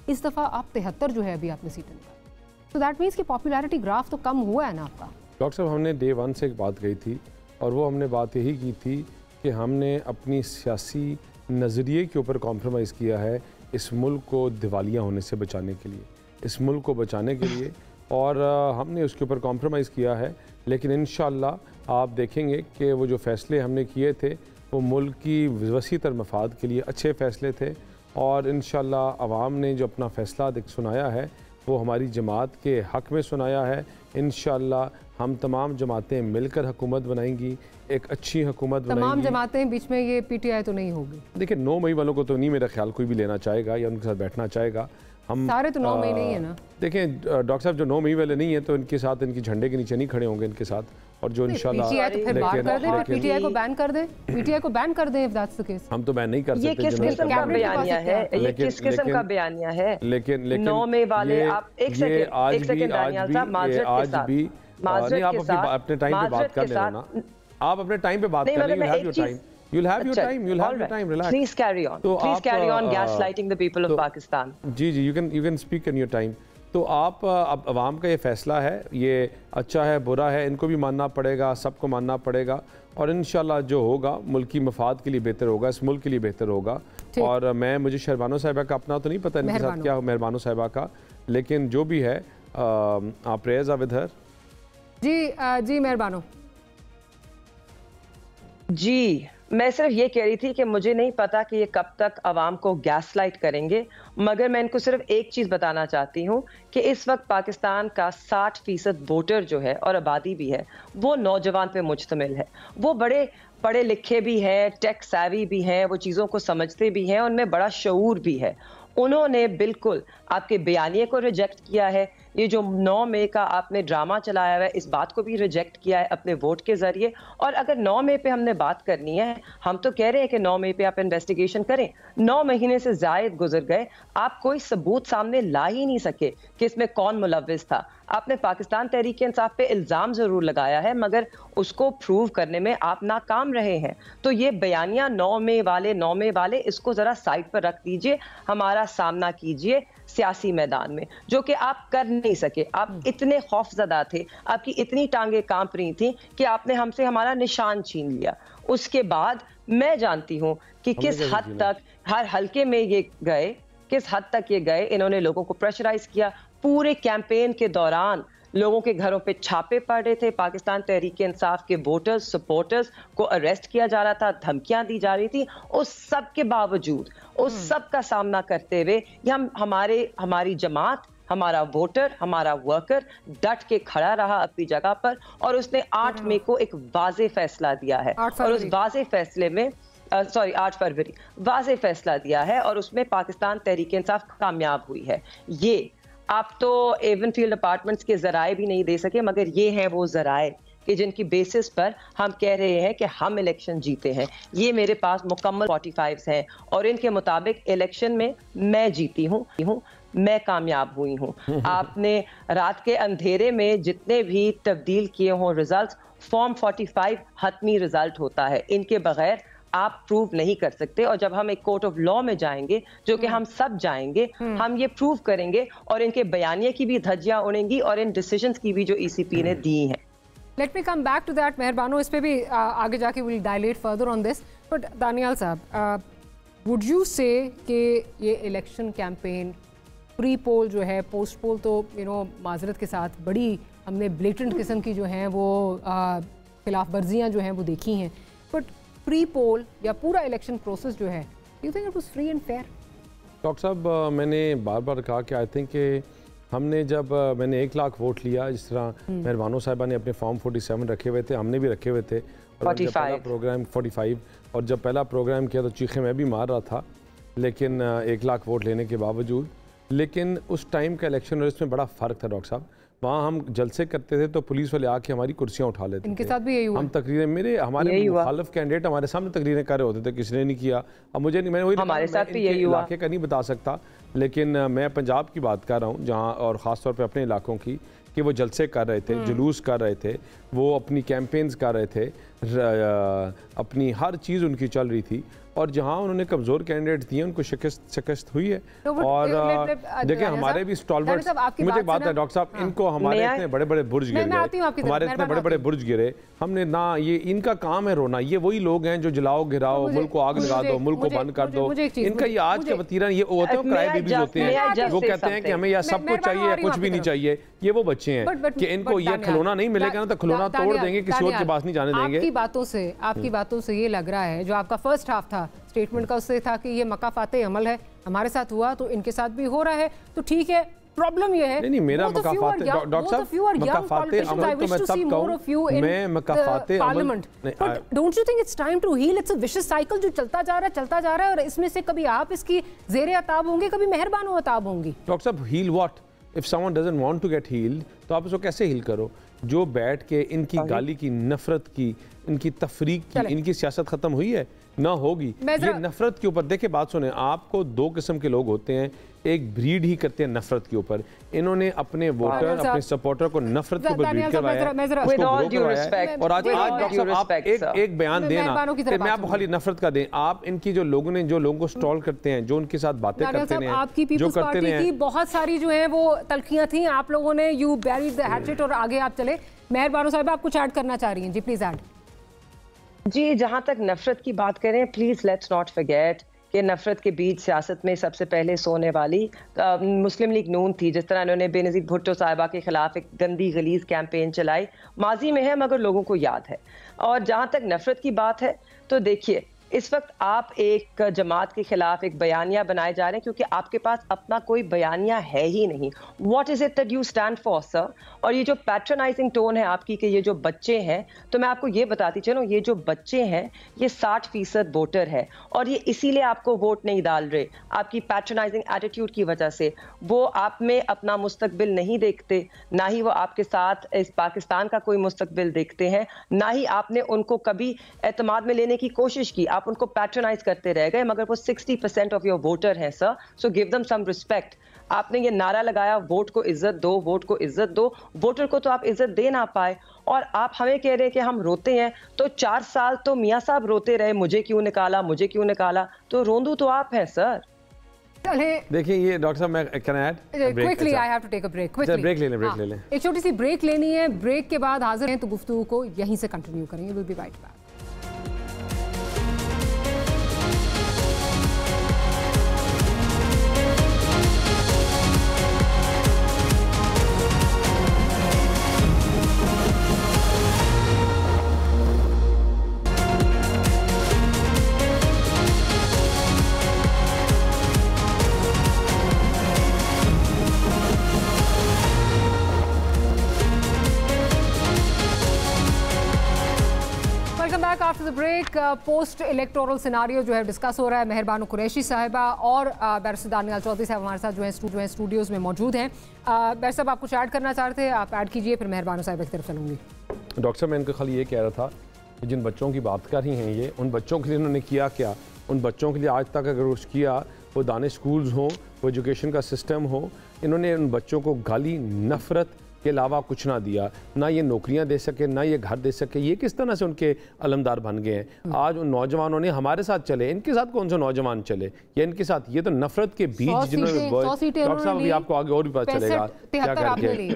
इस दफ़ा आप 73 जो है अभी आपने सीटें निकाली, तो दैट मीन्स कि पॉपुलैरिटी ग्राफ तो कम हुआ है ना आपका। डॉक्टर साहब, हमने डे 1 से एक बात कही थी और वो हमने बात यही की थी कि हमने अपनी सियासी नज़रिए के ऊपर कॉम्प्रोमाइज़ किया है इस मुल्क को दिवालिया होने से बचाने के लिए, इस मुल्क को बचाने के लिए, और हमने उसके ऊपर कॉम्प्रोमाइज़ किया है। लेकिन इंशाअल्लाह आप देखेंगे कि वो जो फ़ैसले हमने किए थे वो मुल्क की वसी तर मफाद के लिए अच्छे फ़ैसले थे, और इंशाअल्लाह अवाम ने जो अपना फ़ैसला सुनाया है वो हमारी जमात के हक़ में सुनाया है। इंशाअल्लाह हम तमाम जमातें मिलकर हुकूमत बनाएंगी, एक अच्छी हुकूमत बनाएंगी। तमाम जमातें बीच में ये PTI तो नहीं होगी। देखिए 9 मई वालों को तो नहीं मेरा ख्याल कोई भी लेना चाहेगा या उनके साथ बैठना चाहेगा। हम सारे तो 9 मई नहीं है ना। देखें डॉक्टर साहब, जो 9 मई वाले नहीं है तो इनके साथ, इनकी झंडे के नीचे नहीं खड़े होंगे इनके साथ, और जो इंशाल्लाह PTI तो फिर बात कर दें, PTI को बैन कर दें, PTI को बैन कर दें इफ दैट्स द केस। हम तो बैन नहीं कर सकते। ये किस किस्म का बयानिया है? ये किस किस्म का बयानिया है? लेकिन 9 मई वाले आप एक सेकंड दानियाल साहब, माजरत के साथ नहीं, आप अपने टाइम पे बात कर लेना ना, आप अपने टाइम पे बात कर लें। You'll have your time. You'll have your time. Relax. Please carry on. Please carry on gaslighting the people of Pakistan. Ji, you can speak in your time. तो आप अब अवाम का ये फ़ैसला है, ये अच्छा है बुरा है, इनको भी मानना पड़ेगा, सबको मानना पड़ेगा, और इंशाल्लाह जो होगा मुल्क की मफाद के लिए बेहतर होगा, इस मुल्क के लिए बेहतर होगा। और मुझे शहरबानो साहिबा का अपना तो नहीं पता इनके साथ क्या हो, मेहरबानो साहिबा का, लेकिन जो भी है आप रेज़ विद हर। जी मेहरबानो जी, मैं सिर्फ ये कह रही थी कि मुझे नहीं पता कि ये कब तक आवाम को गैसलाइट करेंगे, मगर मैं इनको सिर्फ एक चीज़ बताना चाहती हूँ कि इस वक्त पाकिस्तान का 60% वोटर जो है और आबादी भी है वो नौजवान पे मुश्तमिल है। वो बड़े पढ़े लिखे भी हैं, टेक सैवी भी हैं, वो चीज़ों को समझते भी हैं, उनमें बड़ा शऊर भी है। उन्होंने बिल्कुल आपके बयानिए को रिजेक्ट किया है। ये जो 9 मई का आपने ड्रामा चलाया हुआ है, इस बात को भी रिजेक्ट किया है अपने वोट के जरिए। और अगर 9 मई पे हमने बात करनी है, हम तो कह रहे हैं कि 9 मई पे आप इन्वेस्टिगेशन करें। 9 महीने से ज़ायद गुजर गए, आप कोई सबूत सामने ला ही नहीं सके कि इसमें कौन मुलव्विस था। आपने पाकिस्तान तहरीक इंसाफ पे इल्ज़ाम ज़रूर लगाया है, मगर उसको प्रूव करने में आप नाकाम रहे हैं। तो ये बयानिया 9 मई वाले इसको ज़रा साइड पर रख दीजिए, हमारा सामना कीजिए। सियासी मैदान में, जो कि आप कर नहीं सके। आप इतने खौफजदा थे, आपकी इतनी टांगे कांप रही थी कि आपने हमसे हमारा निशान छीन लिया। उसके बाद मैं जानती हूं कि किस हद तक हर हलके में ये गए, किस हद तक ये गए। इन्होंने लोगों को प्रेशराइज किया। पूरे कैंपेन के दौरान लोगों के घरों पे छापे पड़ रहे थे। पाकिस्तान तहरीक इंसाफ के वोटर्स, सपोर्टर्स को अरेस्ट किया जा रहा था, धमकियां दी जा रही थी। उस सब के बावजूद, उस सब का सामना करते हुए हमारी जमात, हमारा वोटर, हमारा वर्कर डट के खड़ा रहा अपनी जगह पर, और उसने 8 मई को एक वाज़े फैसला दिया है। और उस वाज़े फैसले में 8 फरवरी वाज़े फैसला दिया है, और उसमें पाकिस्तान तहरीक इंसाफ कामयाब हुई है। ये आप तो एवन फील्ड अपार्टमेंट्स के जराए भी नहीं दे सके, मगर ये हैं वो जराए कि जिनकी बेसिस पर हम कह रहे हैं कि हम इलेक्शन जीते हैं। ये मेरे पास मुकम्मल 45 हैं, और इनके मुताबिक इलेक्शन में मैं जीती हूँ, मैं कामयाब हुई हूँ। आपने रात के अंधेरे में जितने भी तब्दील किए हों रिजल्ट्स, फॉर्म 45 हतमी रिजल्ट होता है, इनके बगैर आप प्रूव नहीं कर सकते। और जब हम एक कोर्ट ऑफ लॉ में जाएंगे, जो कि हम सब जाएंगे, हम ये प्रूव करेंगे, और इनके बयानिए की भी धज्जियां उड़ेंगी और इन डिसीजंस की भी जो ईसीपी ने दी हैं। Let me come back to that Meharbano, इस पे भी आगे जाके will dilate further on this. But Daniyal साहब, वुड यू से कि ये इलेक्शन कैंपेन प्री पोल जो है, पोस्ट पोल तो माजरत के साथ बड़ी हमने ब्लेटेंट किस्म की जो हैं वो खिलाफ वर्जियाँ जो हैं वो देखी हैं, बट प्री पोल या पूरा इलेक्शन प्रोसेस जो है, you think it was free and fair? Doctor साहब, मैंने बार बार कहा कि आई थिंक कि हमने जब मैंने 1 लाख वोट लिया, जिस तरह मेहरबानो साहिबा ने अपने फॉर्म 47 रखे हुए थे, हमने भी रखे हुए थे, और जब पहला प्रोग्राम 45 और जब पहला प्रोग्राम किया तो चीखे मैं भी मार रहा था, लेकिन 1 लाख वोट लेने के बावजूद। लेकिन उस टाइम का इलेक्शन और इसमें बड़ा फ़र्क था डॉक्टर साहब। वहाँ हम जलसे करते थे तो पुलिस वाले आके हमारी कुर्सियाँ उठा लेते थे। इनके साथ भी यही हुआ। हम तकरीरें हमारे मुखालिफ कैंडिडेट हमारे सामने तकरीरें कर रहे होते थे, किसने नहीं किया। अब मुझे नहीं, मैं वही हमारे साथ भी यही हुआ। इलाके का नहीं बता सकता, लेकिन मैं पंजाब की बात कर रहा हूँ, जहाँ और ख़ास तौर पे अपने इलाकों की, कि वो जलसे कर रहे थे, जुलूस कर रहे थे, वो अपनी कैंपेन्स कर रहे थे, अपनी हर चीज़ उनकी चल रही थी, और जहां उन्होंने कमज़ोर कैंडिडेट दिए उनको शिकस्त हुई है। और देखिए हमारे भी स्टॉलवर्ड्स, मुझे एक बात है डॉक्टर साहब, इनको हमारे इतने बड़े बड़े बुर्ज गिर गए, हमारे इतने बड़े बड़े बुर्ज गिरे, हमने ना, ये इनका काम है रोना। ये वही लोग हैं जो जलाओ गिराओ, मुल्क को आग लगा दो, मुल्क को बंद कर दो। इनका ये आज का वतीरा, ये होते हैं क्राई बेबीज होते हैं, वो कहते हैं कि हमें यह सब कुछ चाहिए या कुछ भी नहीं चाहिए। ये वो बच्चे हैं कि इनको यह खिलौना नहीं मिलेगा ना तो खिलौना तोड़ देंगे, किसी और के पास नहीं जाने देंगे। आपकी बातों से ये लग रहा है, जो आपका फर्स्ट हाफ था स्टेटमेंट का, उससे था कि ये मकाफाते अमल है, हमारे साथ हुआ तो इनके साथ भी हो रहा है, तो ठीक है। प्रॉब्लम ये है, नहीं मेरा मकाफाते, डॉक्टर साहब, मकाफाते अमल तो मैं सब कहूं, मैं मकाफाते अमल, but don't you think it's time to heal? It's a vicious cycle जो चलता जा रहा है, और इसमें से कभी आप इसकी ज़ेरे अताब होंगे, कभी मेहरबानो अताब होंगी। डॉक्टर साहब, heal what? If someone doesn't want to get healed, तो आप उसको कैसे हील करो? जो बैठ के इनकी गाली की, नफरत की, इनकी तफरीक की, इनकी सियासत खत्म हुई है? ना होगी। ये नफरत के ऊपर देखिए, बात सुने, आपको 2 किस्म के लोग होते हैं, एक ब्रीड ही करते हैं नफरत के ऊपर। इन्होंने अपने वोटर, अपने सपोर्टर को नफरत के ऊपर ब्रीड करवाया, और आज आप एक बयान देना, मैं आप खाली नफरत का दें, आप इनकी जो लोगों ने, जो लोगों को स्टॉल करते हैं, जो उनके साथ बातें करते हैं, आपकी पीपल्स पार्टी की बहुत सारी जो है वो तलखियां थी, आप लोगों ने यू बैरीड द हैचेट और आगे आप चले। मेहरबानो साहब, आप कुछ ऐड करना चाह रही हैं? जी प्लीज ऐड। जी, जहां तक नफरत की बात करें, प्लीज लेट्स नॉट फॉरगेट कि नफरत के बीच सियासत में सबसे पहले सोने वाली मुस्लिम लीग नून थी। जिस तरह इन्होंने बेनज़ीर भुट्टो साहिबा के खिलाफ एक गंदी गलीज कैंपेन चलाई, माजी में है मगर लोगों को याद है। और जहां तक नफरत की बात है, तो देखिए इस वक्त आप एक जमात के खिलाफ एक बयानिया बनाए जा रहे हैं, क्योंकि आपके पास अपना कोई बयानिया है ही नहीं। What is it that you stand for sir? और ये जो पैट्रनाइजिंग टोन है आपकी कि ये जो बच्चे हैं, तो मैं आपको ये बताती चलूं, ये जो बच्चे हैं ये 60% वोटर है, और ये इसीलिए आपको वोट नहीं डाल रहे, आपकी पैट्रनाइजिंग एटीट्यूड की वजह से। वो आप में अपना मुस्तकबिल नहीं देखते, ना ही वो आपके साथ इस पाकिस्तान का कोई मुस्तकबिल देखते हैं, ना ही आपने उनको कभी एतमाद में लेने की कोशिश की। आप उनको पैट्रनाइज करते रह गए, मगर वो 60% ऑफ योर वोटर हैं sir, so give them some respect. आपने ये नारा लगाया, वोट को इज्जत दो, वोट को इज्जत दो, वोटर को तो आप इज्जत दे ना पाए, और आप हमें कह रहे हैं कि हम रोते हैं। तो 4 साल तो मियां साहब रोते रहे, मुझे क्यों निकाला, मुझे क्यों निकाला, तो रोंदू तो आप हैं सर। देखिए ये डॉक्टर साहब, मैं can add quickly, I have to take a break, quickly break ले लें। एक छोटी सी ब्रेक लेनी है, ब्रेक के बाद हाजिर हैं तो गुफ्तगू को यहीं से कंटिन्यू करेंगे। Will be right back. After the break post electoral scenario जो है डिस्कस हो रहा है। मेहरबानो कुरैशी साहिबा और बैरिस्टर दानियाल चौधरी साहब हमारे साथ जो है स्टूडियोज़ में मौजूद हैं। बैरिस्टर साहब, आप कुछ ऐड करना चाह रहे थे, आप ऐड कीजिए, फिर मेहरबानो साहिबा की तरफ चलूँगी। डॉक्टर साहब, मैं इनका खाली ये कह रहा था कि जिन बच्चों की बात कर रही हैं ये, उन बच्चों के लिए इन्होंने किया क्या? उन बच्चों के लिए आज तक अगर कुछ किया, वो दानिश स्कूल्स हों, वो एजुकेशन का सिस्टम हो, इन्होंने उन बच्चों को गाली, नफ़रत के अलावा कुछ ना दिया। ना ये नौकरियां दे सके, ना ये घर दे सके। ये किस तरह से उनके अलमदार बन गए हैं? आज उन नौजवानों ने हमारे साथ चले, इनके साथ कौन से नौजवान चले या इनके साथ? ये तो नफरत के बीज जिन्होंने, डॉक्टर साहब अभी आपको आगे और भी पता चलेगा क्या करके,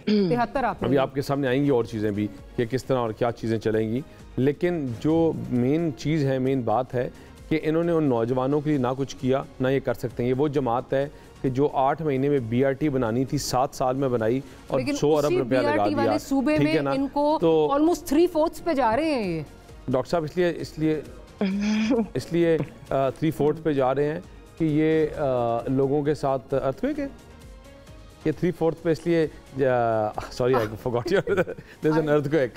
अभी आपके सामने आएंगी और चीज़ें भी कि किस तरह और क्या चीज़ें चलेंगी। लेकिन जो मेन चीज़ है, मेन बात है कि इन्होंने उन नौजवानों के लिए ना कुछ किया, ना ये कर सकते हैं। ये वो जमात है कि जो 8 महीने में BRT बनानी थी 7 साल में बनाई और 100 अरब रुपया लगा दिया। सूबे में इनको तो ऑलमोस्ट 3/4 पे जा रहे हैं ये डॉक्टर साहब। इसलिए 3/4 पे जा रहे हैं कि ये लोगों के साथ अर्थक्वेक है। ये 3/4 पे इसलिए, sorry I forgot your, there is an earthquake.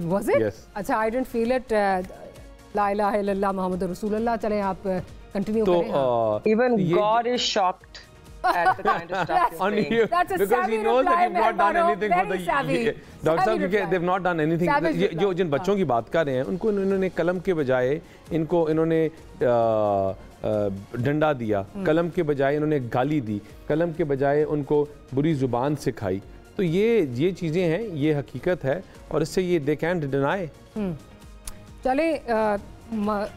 Was it? अच्छा, आई डिडंट फील इट। ला इलाहा इल्लल्लाह मुहम्मद रसूलुल्लाह। चलें आप कंटिन्यू करें। Even God is shocked at the kind of stuff on you, because he knows that you've not done anything for the doctor साहब, क्योंकि they've not done anything। जो जिन बच्चों की बात कर रहे हैं उनको इन्होंने कलम के बजाय इन्होंने डंडा दिया, कलम के बजाय इन्होंने गाली दी, कलम के बजाय उनको बुरी जुबान सिखाई। तो ये चीज़ें हैं, ये हकीकत है और इससे ये दे कैंट डिनाई। चले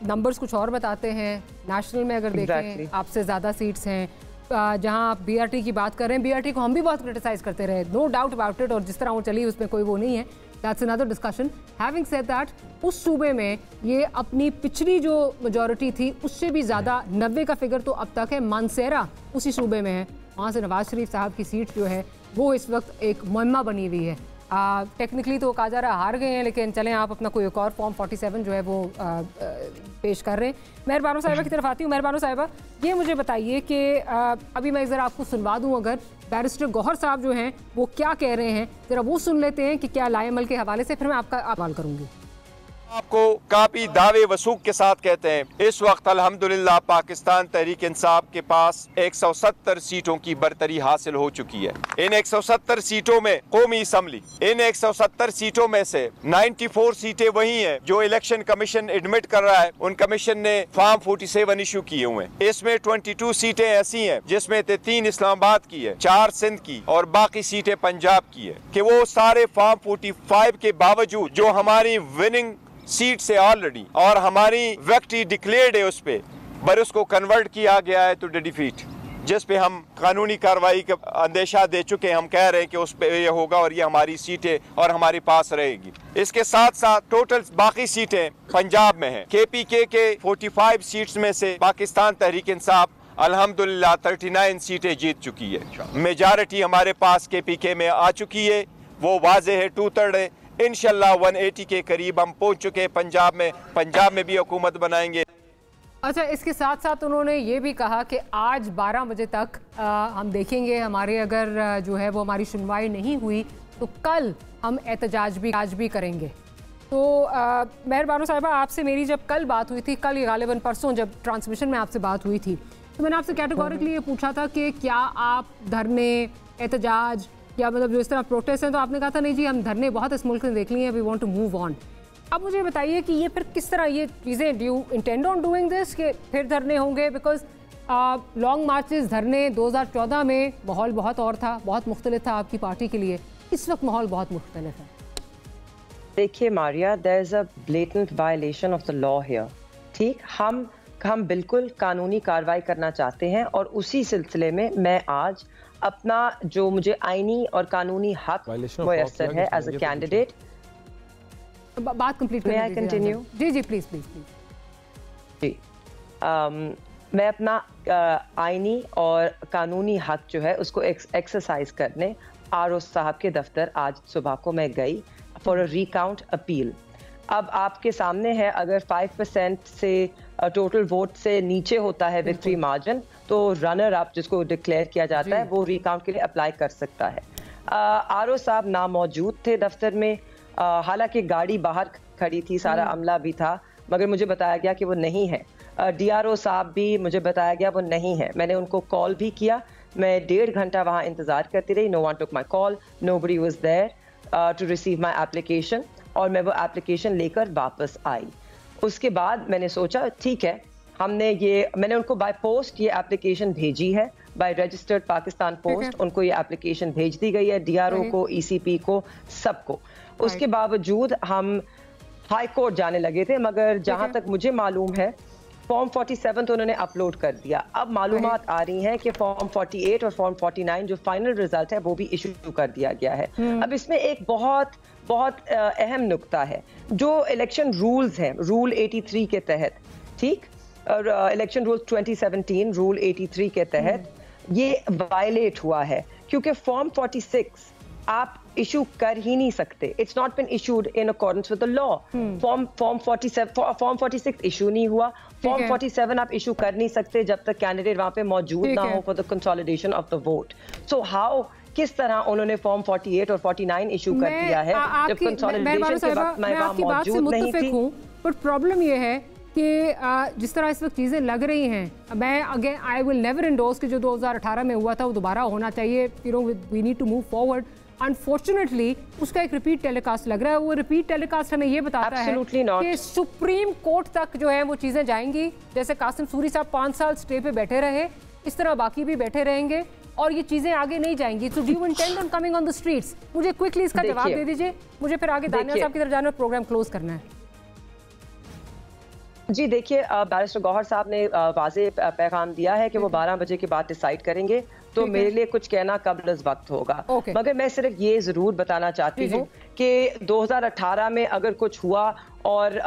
नंबर्स कुछ और बताते हैं। नेशनल में अगर देखें आपसे ज़्यादा सीट्स हैं। जहां आप BRT की बात कर रहे हैं, BRT को हम भी बहुत क्रिटिसाइज करते रहे, नो डाउट अबाउट इट, और जिस तरह वो चली उसमें कोई वो नहीं है, that's another discussion. Having said that, उस सूबे में ये अपनी पिछली जो मेजॉरिटी थी उससे भी ज़्यादा, 90 का फिगर तो अब तक है। मानसेरा उसी सूबे में है, वहाँ से नवाज शरीफ साहब की सीट जो है वो इस वक्त एक मुहिम्मा बनी हुई है। टेक्निकली तो कहा जा रहा है हार गए हैं, लेकिन चलें आप अपना कोई एक और फॉर्म 47 जो है वो पेश कर रहे हैं। मेहरबानो साहिबा की तरफ आती हूँ। मेहरबानो साहिबा, ये मुझे बताइए कि अभी मैं ज़रा आपको सुनवा दूँ, अगर बैरिस्टर गौहर साहब जो हैं वो क्या कह रहे हैं, ज़रा वो सुन लेते हैं कि क्या लाएमल के हवाले से, फिर मैं आपका सवाल करूँगी। आपको काफी दावे वसूख के साथ कहते हैं। इस वक्त अल्हम्दुलिल्लाह पाकिस्तान तहरीक इंसाफ के पास 170 सीटों की बरतरी हासिल हो चुकी है। इन 170 सीटों में कौमी असम्बली, इन 170 सीटों में से 94 सीटें वही हैं जो इलेक्शन कमीशन एडमिट कर रहा है। उन कमीशन ने फॉर्म 47 इशू किए हुए हैं। इसमें 22 सीटें ऐसी हैं जिसमें 3 इस्लामाबाद की है, 4 सिंध की और बाकी सीटें पंजाब की है। कि वो सारे फॉर्म 45 के बावजूद जो हमारी विनिंग सीट से ऑलरेडी और हमारी विक्ट्री डिक्लेयर्ड है उस पे, पर उसको कन्वर्ट किया गया है टू डिफीट, जिस पे हम कानूनी कार्रवाई का अंदेशा दे चुके हैं। हम कह रहे हैं कि उस पे ये होगा और ये हमारी सीटें और हमारे पास रहेगी। इसके साथ साथ टोटल बाकी सीटें पंजाब में हैं। KPK के 45 सीट्स में से पाकिस्तान तहरीक इंसाफ अल्हम्दुलिल्लाह 39 सीटें जीत चुकी है। मेजॉरिटी हमारे पास KPK में आ चुकी है, वो वाज़ेह है, 2/3 है। इंशाल्लाह 180 के करीब हम पहुंच चुके हैं पंजाब में भी हुकूमत बनाएंगे। अच्छा, इसके साथ साथ उन्होंने ये भी कहा कि आज 12 बजे तक हम देखेंगे, हमारे अगर जो है वो हमारी सुनवाई नहीं हुई तो कल हम एहतजाज भी करेंगे। तो मेहरबानो साहिबा, आपसे मेरी जब कल बात हुई थी, कल गालिबन परसों जब ट्रांसमिशन में आपसे बात हुई थी, तो मैंने आपसे कैटेगोरिकली ये पूछा था कि क्या आप धरने, एहतजाज या मतलब जो इस तरह प्रोटेस्ट हैं, तो आपने कहा था नहीं जी, हम धरने बहुत इस मुल्क में देख लिए हैं, we want to move on. अब मुझे बताइए कि ये फिर किस तरह ये चीज़ें, do you intend on doing this, कि फिर धरने होंगे? बिकॉज लॉन्ग मार्चेस, धरने 2014 में माहौल बहुत और था, बहुत मुख्तलिफ था आपकी पार्टी के लिए। इस वक्त माहौल बहुत मुख्तलिफ है। देखिए Maria, there is a blatant violation of the law here. ठीक, हम हम बिल्कुल कानूनी कार्रवाई करना चाहते हैं और उसी सिलसिले में मैं आज अपना जो मुझे आईनी और कानूनी हक मुयस्सर है एज अ कैंडिडेट। बात कंप्लीट मैं कंटिन्यू? जी जी प्लीज प्लीज प्लीज। जी मैं अपना आईनी और कानूनी हक जो है उसको एक्सरसाइज करने आरओ साहब के दफ्तर आज सुबह को मैं गई फॉर अ रिकाउंट अपील। अब आपके सामने है, अगर 5% से टोटल वोट से नीचे होता है विक्ट्री मार्जिन तो रनर अप जिसको डिक्लेयर किया जाता है वो रिकाउंट के लिए अप्लाई कर सकता है। आरओ साहब ना मौजूद थे दफ्तर में, हालांकि गाड़ी बाहर खड़ी थी, सारा अमला भी था, मगर मुझे बताया गया कि वो नहीं है। डीआरओ साहब भी मुझे बताया गया वो नहीं है। मैंने उनको कॉल भी किया, मैं 1.5 घंटा वहाँ इंतज़ार करती रही। No one took my call, nobody was there to receive my application और मैं वो एप्लीकेशन लेकर वापस आई। उसके बाद मैंने सोचा ठीक है, मैंने उनको बाय पोस्ट ये एप्लीकेशन भेजी है, बाय रजिस्टर्ड पाकिस्तान पोस्ट उनको ये एप्लीकेशन भेज दी गई है, डीआरओ को, ईसीपी को, सबको। उसके बावजूद हम हाई कोर्ट जाने लगे थे, मगर जहां तक मुझे मालूम है फॉर्म 47 तो उन्होंने अपलोड कर दिया। अब मालूमात आ रही हैं कि फॉर्म 48 और फॉर्म 49 जो फाइनल रिजल्ट है वो भी इशू कर दिया गया है। अब इसमें एक बहुत अहम नुक्ता है, जो इलेक्शन रूल्स हैं, रूल 83 के तहत, ठीक, और इलेक्शन रूल 2017 रूल 83 के तहत ये वायलेट हुआ है, क्योंकि फॉर्म 46 आप इशू कर ही नहीं सकते। It's not been issued in accordance with the law. Form 46 issue नहीं हुआ। फॉर्म 47 आप इशू कर नहीं सकते जब तक कैंडिडेट वहां पे मौजूद ना हो for the consolidation of the vote. So how, किस तरह उन्होंने फॉर्म 48 और 49 इशू कर दिया है जब कंसोलिडेशन के वक्त मैं वहां मौजूद नहीं थी। बट प्रॉब्लम ये है कि जिस तरह इस वक्त चीज़ें लग रही हैं, मैं again I will never endorse कि जो 2018 में हुआ था वो दोबारा होना चाहिए। You know we need to move forward. Unfortunately उसका एक रिपीट टेलीकास्ट लग रहा है। वो रिपीट टेलीकास्ट हमें ये बताता है कि सुप्रीम कोर्ट तक जो है वो चीज़ें जाएंगी। जैसे कासिम सूरी साहब 5 साल स्टे पे बैठे रहे, इस तरह बाकी भी बैठे रहेंगे और ये चीज़ें आगे नहीं जाएंगी। So do you intend on coming on the streets? मुझे क्विकली इसका जवाब दे दीजिए, मुझे फिर आगे दानिया साहब की तरफ जाना और प्रोग्राम क्लोज करना है। जी देखिए, बैरिस्टर गौहर साहब ने वाज़े पैगाम दिया है कि वो 12 बजे के बाद डिसाइड करेंगे, तो मेरे लिए कुछ कहना कब्ल अज़ वक्त होगा। मगर मैं सिर्फ ये जरूर बताना चाहती हूँ कि 2018 में अगर कुछ हुआ और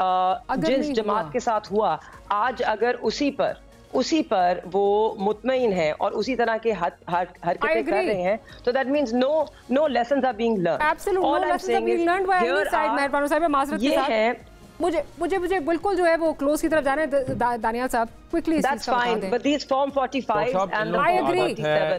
जिस जमात के साथ हुआ, आज अगर उसी पर वो मुतमईन है और उसी तरह के हरकतें कर रहे हैं, तो that means no lessons are being learned. Absolutely no lessons are being learned by any side. मेहरबान साहब, माजरत के साथ मुझे बिल्कुल जो है वो क्लोज की तरफ जाना है। दानियाल साहब quickly, that's fine, but this form 45 and I agree.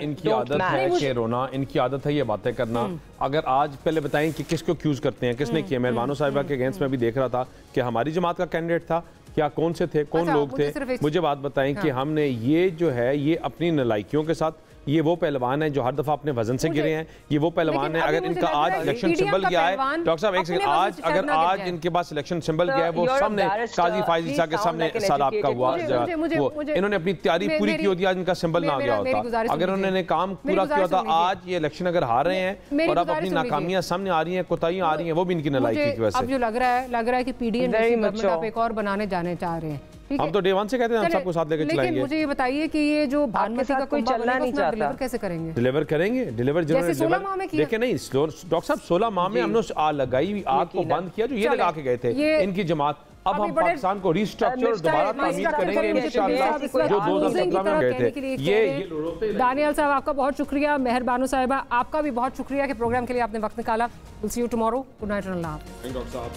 इनकी आदत है कि रोना, इनकी आदत है ये बातें करना। अगर आज पहले बताएं कि किसको एक्यूज करते हैं, किसने किया। मेहरबानो साहिबा के अगेंस्ट में भी देख रहा था कि हमारी जमात का कैंडिडेट था क्या, कौन से थे, कौन लोग थे। मुझे बात बताएं कि हमने ये जो है ये अपनी नलायकियों के साथ, ये वो पहलवान है जो हर दफा अपने वजन से गिरे हैं, ये वो पहलवान है। अगर इनका आज इलेक्शन सिंबल गया है, डॉक्टर साहब एक सेकंड, आज इनके पास इलेक्शन सिंबल गया है, वो सामने काजी फाइज ईसा के सामने सैलाब का हुआ, इन्होंने अपनी तैयारी पूरी की होती, आज इनका सिंबल ना गया होता। अगर उन्होंने काम पूरा किया होता, आज ये इलेक्शन अगर हार रहे हैं और अब अपनी नाकामियां सामने आ रही हैं, कोताहियां आ रही हैं, वो भी इनकी नालायकी की वजह से। अब जो लग रहा है कि पीडीएन आप एक और बनाने जाने चाह रहे हैं। हम तो डे 1 से कहते हैं हम सबको साथ लेकर चलाएंगे। लेकिन मुझे ये बताइए कि ये जो भानुमती का कोई चलना नहीं चाहता, डिलीवर कैसे करेंगे? डिलीवर करेंगे, डिलीवर जरूर। देखिए नहीं डॉक्टर साहब, 16 माह में हमने आग लगाई, आग को बंद किया, जो ये लगा के गए थे इनकी जमात। अब हम पाकिस्तान को रिस्ट्रक्चर दोबारा तामीर करेंगे इंशाअल्लाह, जो 2017 में गए थे। ये दानियाल साहब आपका बहुत शुक्रिया, मेहरबानो साहिबा आपका भी बहुत शुक्रिया कि प्रोग्राम के लिए आपने वक्त निकाला। Will see you tomorrow. Good night. Allah हाफ़िज़। डॉक्टर साहब।